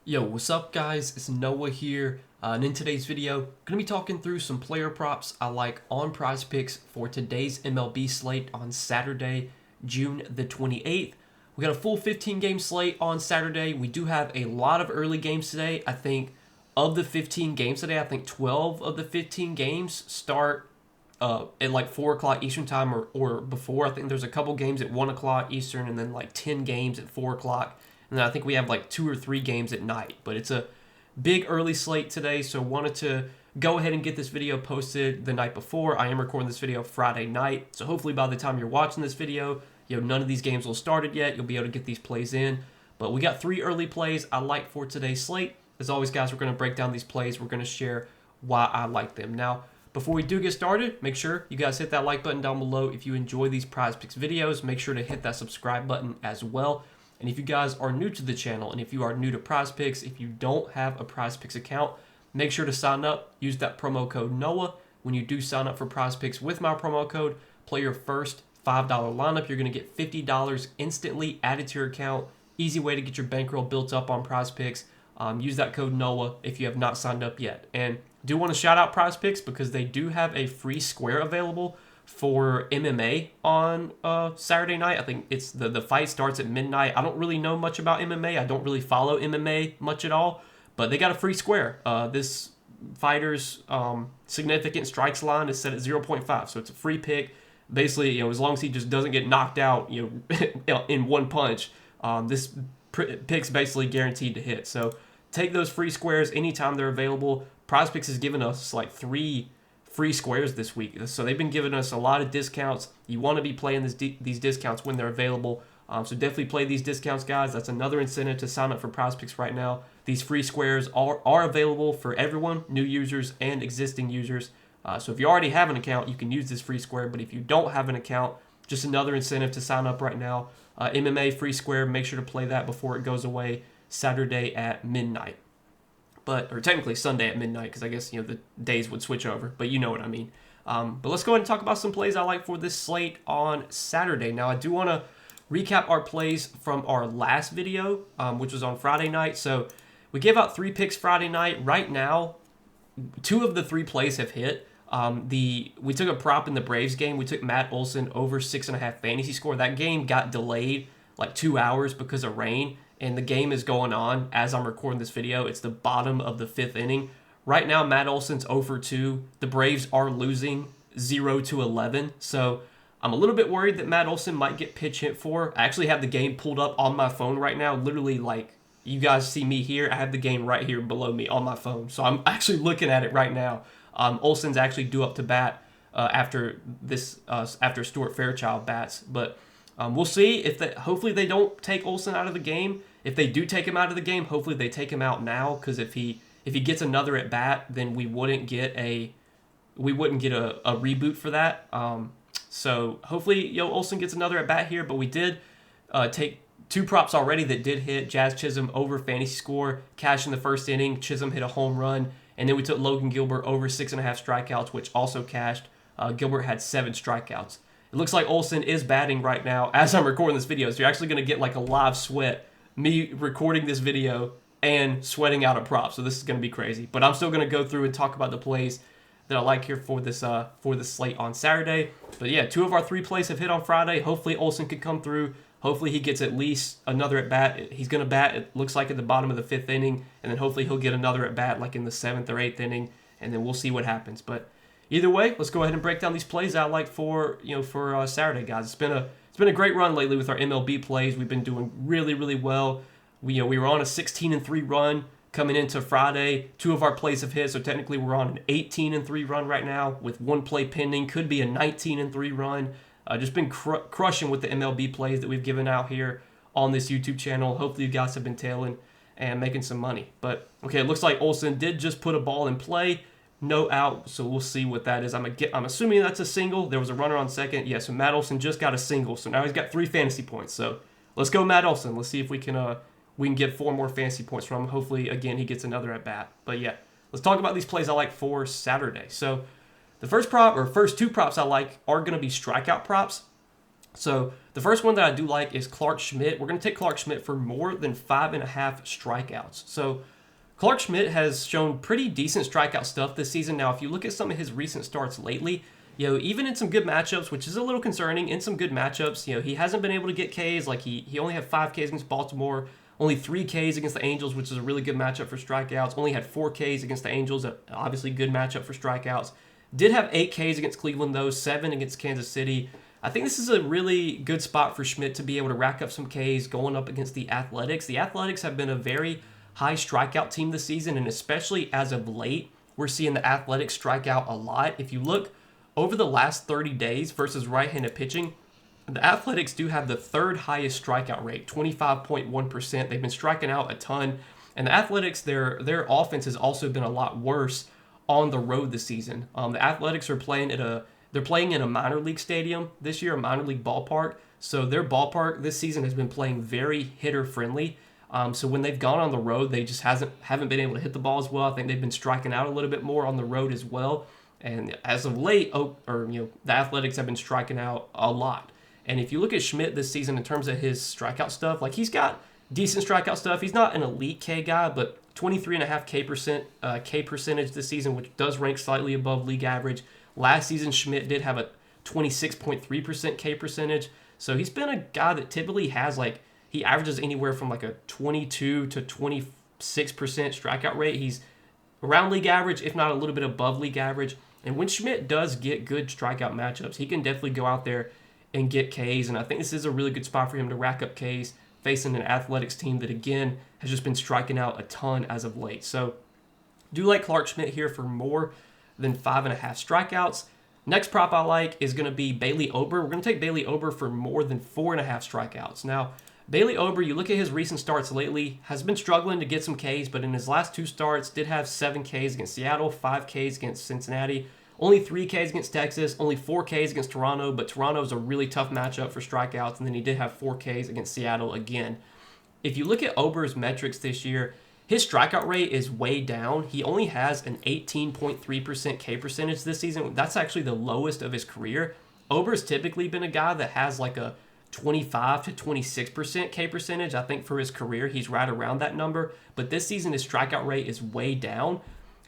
Yo, what's up guys? It's Noah here, and in today's video, going to be talking through some player props I like on Prizepicks for today's MLB slate on Saturday, June the 28th. We got a full 15 game slate on Saturday. We do have a lot of early games today. I think of the 15 games today, I think 12 of the 15 games start at like 4 o'clock Eastern time or before. I think there's a couple games at 1 o'clock Eastern and then like 10 games at 4 o'clock. And then I think we have like 2 or 3 games at night. But it's a big early slate today, so wanted to go ahead and get this video posted the night before. I am recording this video Friday night, so hopefully by the time you're watching this video, none of these games will started yet. You'll be able to get these plays in. But we got 3 early plays I like for today's slate. As always, guys, we're going to break down these plays. We're going to share why I like them. Now, before we do get started, make sure you guys hit that like button down below. If you enjoy these Prizepicks videos, make sure to hit that subscribe button as well. And if you guys are new to the channel, and if you are new to Prizepicks, if you don't have a Prizepicks account, make sure to sign up. Use that promo code NOAH. When you do sign up for Prizepicks with my promo code, play your first $5 lineup. You're going to get $50 instantly added to your account. Easy way to get your bankroll built up on Prizepicks. Use that code NOAH if you have not signed up yet. And do want to shout out Prizepicks because they do have a free square available for MMA on Saturday night. I think it's the fight starts at midnight. I don't really know much about MMA. I don't really follow MMA much at all, but they got a free square. This fighter's significant strikes line is set at 0.5, so it's a free pick. Basically, as long as he just doesn't get knocked out, in one punch, this pick's basically guaranteed to hit. So take those free squares anytime they're available. Prizepicks has given us like 3 free squares this week, so they've been giving us a lot of discounts. You want to be playing these discounts when they're available, so definitely play these discounts, guys. That's another incentive to sign up for Prizepicks right now. These free squares are available for everyone, new users and existing users. So if you already have an account, you can use this free square, but if you don't have an account, just another incentive to sign up right now. MMA free square, make sure to play that before it goes away Saturday at midnight. Or technically Sunday at midnight, because I guess the days would switch over, but you know what I mean. But let's go ahead and talk about some plays I like for this slate on Saturday. Now I do want to recap our plays from our last video, which was on Friday night. So we gave out 3 picks Friday night. Right now, 2 of the 3 plays have hit. We took a prop in the Braves game. We took Matt Olson over 6.5 fantasy score. That game got delayed like 2 hours because of rain, and the game is going on as I'm recording this video. It's the bottom of the 5th inning. Right now, Matt Olson's 0 for 2. The Braves are losing 0-11. So I'm a little bit worried that Matt Olson might get pitch hit for. I actually have the game pulled up on my phone right now. Literally, like, you guys see me here. I have the game right here below me on my phone. So I'm actually looking at it right now. Olson's actually due up to bat after Stuart Fairchild bats. But we'll see if hopefully they don't take Olson out of the game. If they do take him out of the game, hopefully they take him out now, because if he gets another at bat, then we wouldn't get a reboot for that. So hopefully Olson gets another at bat here. But we did take 2 props already that did hit. Jazz Chisholm over fantasy score, cash in the first inning. Chisholm hit a home run. And then we took Logan Gilbert over 6.5 strikeouts, which also cashed. Gilbert had 7 strikeouts. It looks like Olson is batting right now as I'm recording this video. So you're actually going to get like a live sweat, me recording this video and sweating out a prop. So this is going to be crazy. But I'm still going to go through and talk about the plays that I like here for this slate on Saturday. But yeah, 2 of our 3 plays have hit on Friday. Hopefully Olson could come through. Hopefully he gets at least another at bat. He's going to bat, it looks like, at the bottom of the 5th inning, and then hopefully he'll get another at bat like in the 7th or 8th inning, and then we'll see what happens. But either way, let's go ahead and break down these plays I like for Saturday, guys. It's been a great run lately with our MLB plays. We've been doing really, really well. We were on a 16-3 run coming into Friday. 2 of our plays have hit, so technically we're on an 18-3 run right now with 1 play pending. Could be a 19-3 run. Just been crushing with the MLB plays that we've given out here on this YouTube channel. Hopefully you guys have been tailing and making some money. But okay, it looks like Olson did just put a ball in play. No out, so we'll see what that is. I'm assuming that's a single. There was a runner on second. Yeah, so Matt Olson just got a single, so now he's got 3 fantasy points. So let's go Matt Olson. Let's see if we can get 4 more fantasy points from him. Hopefully, again, he gets another at bat. But yeah, let's talk about these plays I like for Saturday. So the first 2 props I like are going to be strikeout props. So the first one that I do like is Clark Schmidt. We're going to take Clark Schmidt for more than 5.5 strikeouts. So Clark Schmidt has shown pretty decent strikeout stuff this season. Now, if you look at some of his recent starts lately, even in some good matchups, which is a little concerning, in some good matchups, he hasn't been able to get Ks. Like he only had 5 Ks against Baltimore, only 3 Ks against the Angels, which is a really good matchup for strikeouts. Only had 4 Ks against the Angels, obviously good matchup for strikeouts. Did have 8 Ks against Cleveland though, 7 against Kansas City. I think this is a really good spot for Schmidt to be able to rack up some Ks going up against the Athletics. The Athletics have been a very high strikeout team this season, and especially as of late, we're seeing the Athletics strike out a lot. If you look over the last 30 days versus right-handed pitching, the Athletics do have the 3rd highest strikeout rate, 25.1%. They've been striking out a ton, and the Athletics, their offense has also been a lot worse on the road this season. The Athletics are playing they're playing in a minor league stadium this year, a minor league ballpark. So their ballpark this season has been playing very hitter friendly. So when they've gone on the road, they just haven't been able to hit the ball as well. I think they've been striking out a little bit more on the road as well. And as of late, the Athletics have been striking out a lot. And if you look at Schmidt this season in terms of his strikeout stuff, like he's got decent strikeout stuff. He's not an elite K guy, but 23.5 K percentage this season, which does rank slightly above league average. Last season, Schmidt did have a 26.3% K percentage. So he's been a guy that typically has he averages anywhere from like a 22 to 26% strikeout rate. He's around league average, if not a little bit above league average. And when Schmidt does get good strikeout matchups, he can definitely go out there and get Ks. And I think this is a really good spot for him to rack up Ks facing an Athletics team that, again, has just been striking out a ton as of late. So do like Clark Schmidt here for more than 5.5 strikeouts. Next prop I like is going to be Bailey Ober. We're going to take Bailey Ober for more than 4.5 strikeouts. Now, Bailey Ober, you look at his recent starts lately, has been struggling to get some Ks, but in his last 2 starts, did have 7 Ks against Seattle, 5 Ks against Cincinnati, only 3 Ks against Texas, only 4 Ks against Toronto, but Toronto is a really tough matchup for strikeouts, and then he did have 4 Ks against Seattle again. If you look at Ober's metrics this year, his strikeout rate is way down. He only has an 18.3% K percentage this season. That's actually the lowest of his career. Ober's typically been a guy that has like a 25 to 26% K percentage. I think for his career, he's right around that number. But this season, his strikeout rate is way down.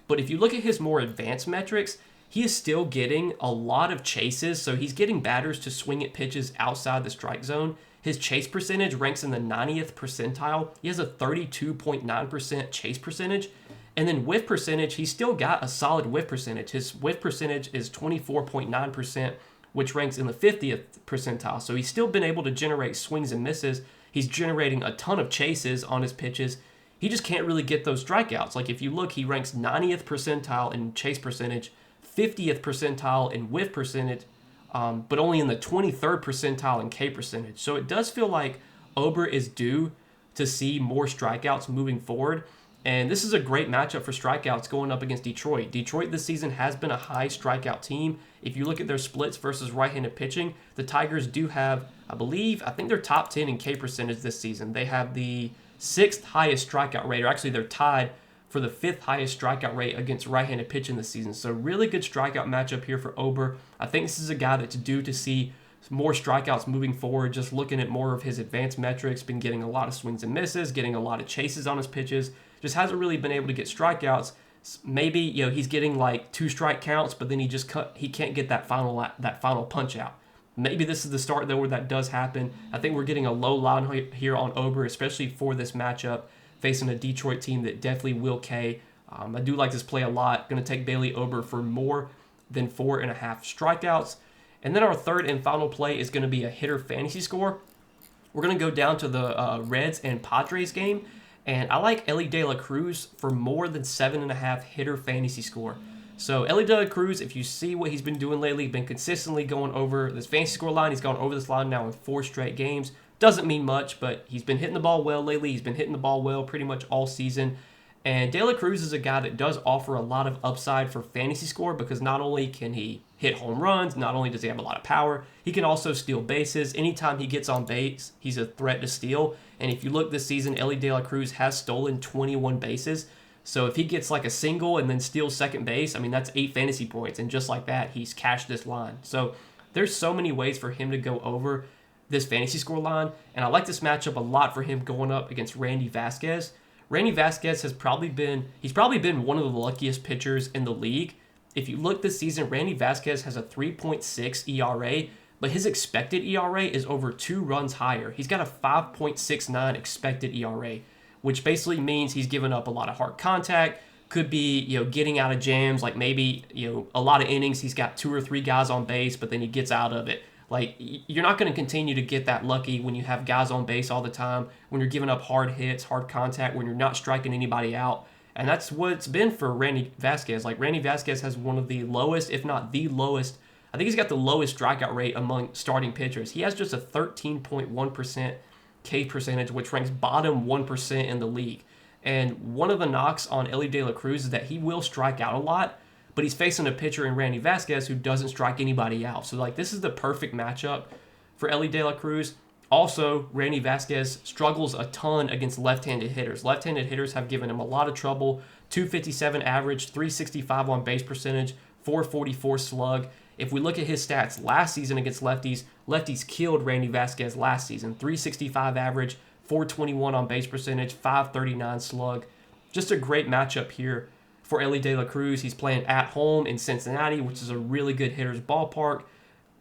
But if you look at his more advanced metrics, he is still getting a lot of chases. So he's getting batters to swing at pitches outside the strike zone. His chase percentage ranks in the 90th percentile. He has a 32.9% chase percentage. And then whiff percentage, he's still got a solid whiff percentage. His whiff percentage is 24.9%, which ranks in the 50th percentile. So he's still been able to generate swings and misses. He's generating a ton of chases on his pitches. He just can't really get those strikeouts. Like if you look, he ranks 90th percentile in chase percentage, 50th percentile in whiff percentage, but only in the 23rd percentile in K percentage. So it does feel like Ober is due to see more strikeouts moving forward. And this is a great matchup for strikeouts going up against Detroit. Detroit this season has been a high strikeout team. If you look at their splits versus right-handed pitching, the Tigers do have, I think they're top 10 in K percentage this season. They have the 6th highest strikeout rate, or actually they're tied for the 5th highest strikeout rate against right-handed pitching this season. So really good strikeout matchup here for Ober. I think this is a guy that's due to see more strikeouts moving forward. Just looking at more of his advanced metrics, been getting a lot of swings and misses, getting a lot of chases on his pitches. Just hasn't really been able to get strikeouts. Maybe he's getting like 2 strike counts, but then he can't get that final punch out. Maybe this is the start though where that does happen. I think we're getting a low line here on Ober, especially for this matchup facing a Detroit team that definitely will K. I do like this play a lot. Going to take Bailey Ober for more than 4.5 strikeouts. And then our third and final play is going to be a hitter fantasy score. We're going to go down to the Reds and Padres game. And I like Elly De La Cruz for more than 7.5 hitter fantasy score. So Elly De La Cruz, if you see what he's been doing lately, been consistently going over this fantasy score line. He's gone over this line now in 4 straight games. Doesn't mean much, but he's been hitting the ball well lately. He's been hitting the ball well pretty much all season. And De La Cruz is a guy that does offer a lot of upside for fantasy score because not only can he hit home runs, not only does he have a lot of power, he can also steal bases. Anytime he gets on base, he's a threat to steal. And if you look this season, Elly De La Cruz has stolen 21 bases. So if he gets like a single and then steals second base, that's 8 fantasy points. And just like that, he's cashed this line. So there's so many ways for him to go over this fantasy score line, and I like this matchup a lot for him going up against Randy Vasquez. Randy Vasquez he's probably been one of the luckiest pitchers in the league. If you look this season, Randy Vasquez has a 3.6 ERA, but his expected ERA is over 2 runs higher. He's got a 5.69 expected ERA, which basically means he's given up a lot of hard contact. Could be, getting out of jams, like maybe, a lot of innings he's got 2 or 3 guys on base, but then he gets out of it. Like, you're not going to continue to get that lucky when you have guys on base all the time, when you're giving up hard hits, hard contact, when you're not striking anybody out. And that's what it's been for Randy Vasquez. Like, Randy Vasquez has one of the lowest, if not the lowest, I think he's got the lowest strikeout rate among starting pitchers. He has just a 13.1% K percentage, which ranks bottom 1% in the league. And one of the knocks on Elly De La Cruz is that he will strike out a lot, but he's facing a pitcher in Randy Vasquez who doesn't strike anybody out. So, like, this is the perfect matchup for Elly De La Cruz. Also, Randy Vasquez struggles a ton against left-handed hitters. Left-handed hitters have given him a lot of trouble. 257 average, 365 on base percentage, 444 slug. If we look at his stats last season against lefties, lefties killed Randy Vasquez last season. 365 average, 421 on base percentage, 539 slug. Just a great matchup here for Elly De La Cruz. He's playing at home in Cincinnati, which is a really good hitter's ballpark.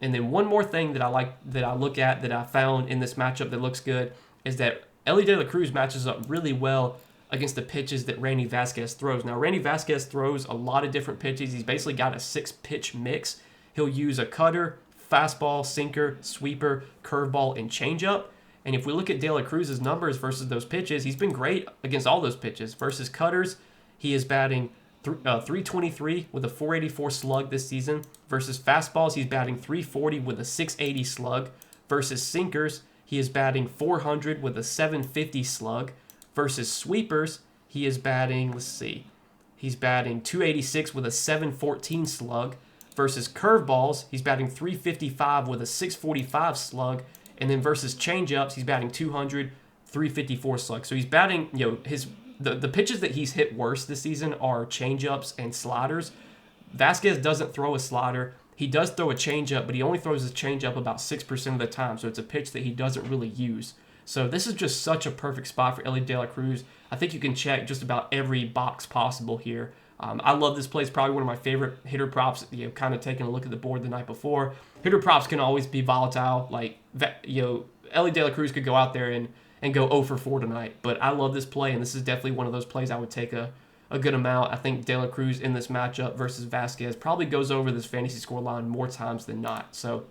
And then one more thing that I look at that I found in this matchup that looks good is that Elly De La Cruz matches up really well against the pitches that Randy Vasquez throws. Now, Randy Vasquez throws a lot of different pitches. He's basically got a 6-pitch mix. He'll use a cutter, fastball, sinker, sweeper, curveball, and changeup. And if we look at De La Cruz's numbers versus those pitches, he's been great against all those pitches. Versus cutters, he is batting 323 with a 484 slug this season. Versus fastballs, he's batting 340 with a 680 slug. Versus sinkers, he is batting 400 with a 750 slug. Versus sweepers, he is batting, he's batting 286 with a 714 slug. Versus curveballs, he's batting 355 with a 645 slug. And then versus changeups, he's batting 200, 354 slug. So he's batting, the pitches that he's hit worse this season are changeups and sliders. Vasquez doesn't throw a slider. He does throw a changeup, but he only throws his changeup about 6% of the time. So it's a pitch that he doesn't really use. So this is just such a perfect spot for Elly De La Cruz. I think you can check just about every box possible here. I love this play. It's probably one of my favorite hitter props, kind of taking a look at the board the night before. Hitter props can always be volatile. Like, Elly De La Cruz could go out there and go 0 for 4 tonight. But I love this play, and this is definitely one of those plays I would take a good amount. I think De La Cruz in this matchup versus Vasquez probably goes over this fantasy score line more times than not. So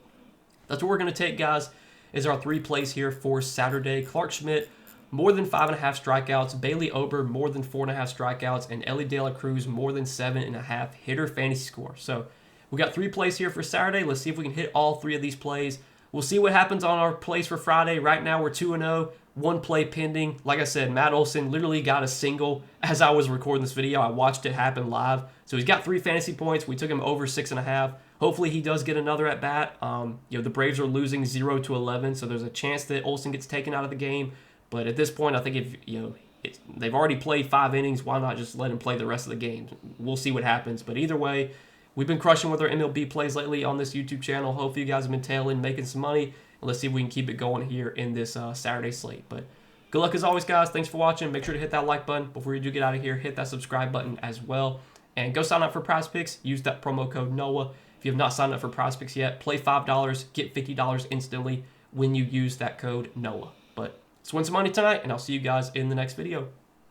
that's what we're going to take, guys, is our 3 plays here for Saturday. Clark Schmidt, more than 5.5 strikeouts. Bailey Ober, more than 4.5 strikeouts. And Elly De La Cruz, more than 7.5 hitter fantasy score. So we got 3 plays here for Saturday. Let's see if we can hit all 3 of these plays. We'll see what happens on our plays for Friday. Right now, we're 2-0. 1 play pending. Like I said, Matt Olson literally got a single as I was recording this video. I watched it happen live. So he's got 3 fantasy points. We took him over 6.5. Hopefully he does get another at bat. The Braves are losing 0-11, so there's a chance that Olson gets taken out of the game. But at this point, I think if they've already played 5 innings, why not just let him play the rest of the game? We'll see what happens. But either way, we've been crushing with our MLB plays lately on this YouTube channel. Hopefully you guys have been tailing, making some money. And let's see if we can keep it going here in this Saturday slate. But good luck as always, guys. Thanks for watching. Make sure to hit that like button. Before you do get out of here, hit that subscribe button as well. And go sign up for Prizepicks. Use that promo code NOAH. If you have not signed up for Prizepicks yet, play $5, get $50 instantly when you use that code NOAH. But let's win some money tonight, and I'll see you guys in the next video.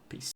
Peace.